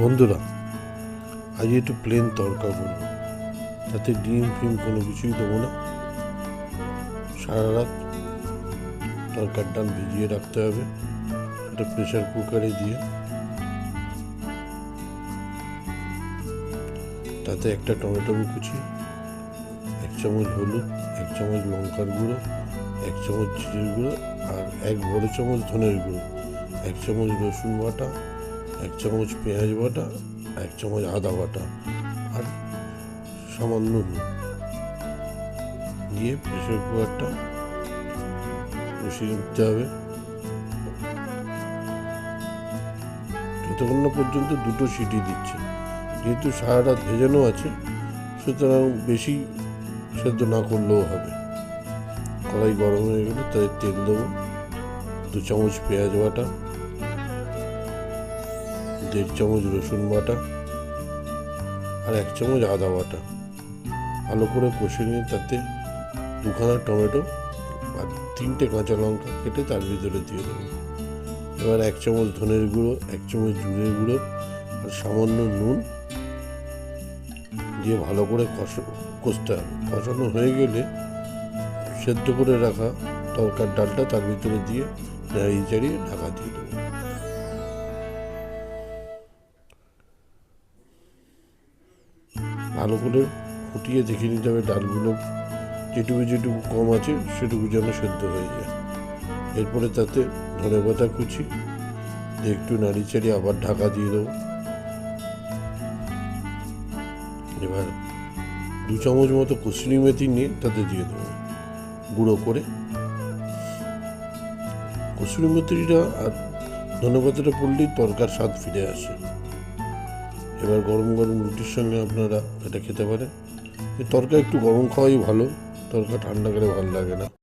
বন্ধুরা, আজ একটু প্লেন তড়কা করবো। তাতে ডিম ফিম কোনো কিছুই দেবো না। সারা রাত তরকার ডাল ভিজিয়ে রাখতে হবে। সেটা প্রেশার কুকারে দিয়ে তাতে একটা টমেটো কুচি, 1 চামচ হলুদ, 1 চামচ লঙ্কার গুঁড়ো, 1 চামচ জিরের গুঁড়ো আর 1 বড় চামচ ধনের গুঁড়ো, 1 চামচ রসুন বাটা, 1 চামচ পেঁয়াজ বাটা, 1 চামচ আদা বাটা আর সামান্য নুন দিয়ে প্রেশার কুকারটা বসিয়ে দিতে হবে। যতক্ষণ না পর্যন্ত 2টো সিটি দিচ্ছে। যেহেতু সারা রাত ভেজানো আছে, সুতরাং বেশি সেদ্ধ না করলেও হবে। কড়াই গরম হয়ে গেলে তাতে তেল দেবো, 2 চামচ পেঁয়াজ বাটা, 1.5 চামচ রসুন বাটা আর 1 চামচ আদা বাটা ভালো করে কষে নিয়ে তাতে 2খানা টমেটো আর 3টে কাঁচা লঙ্কা কেটে তার ভিতরে দিয়ে দেবো। এবার 1 চামচ ধনের গুঁড়ো, 1 চামচ জিরের গুঁড়ো আর সামান্য নুন দিয়ে ভালো করে কষতে হবে। কষানো হয়ে গেলে সেদ্ধ করে রাখা তরকার ডালটা তার ভিতরে দিয়ে নাড়িয়ে চাড়িয়ে ঢাকা দিয়ে দেবো। ভালো করে ফুটিয়ে দেখে নিতে হবে ডালগুলো যেটুকু কম আছে সেটুকু যেন সেদ্ধ হয়ে যায়। এরপরে তাতে ধনেপাতা কুচি দিয়ে একটু নাড়িয়ে চাড়িয়ে আবার ঢাকা দিয়ে দেবো। এবার 2 চামচ মতো কসুরি মেথি নিয়ে তাতে দিয়ে দেবো গুঁড়ো করে। কসুরি মেথিটা আর ধনেপাতাটা পড়লেই তরকার স্বাদ ফিরে আসে। এবার গরম গরম রুটির সঙ্গে আপনারা এটা খেতে পারেন। এই তরকা একটু গরম খাওয়াই ভালো, তরকা ঠান্ডা করে ভালো লাগে না।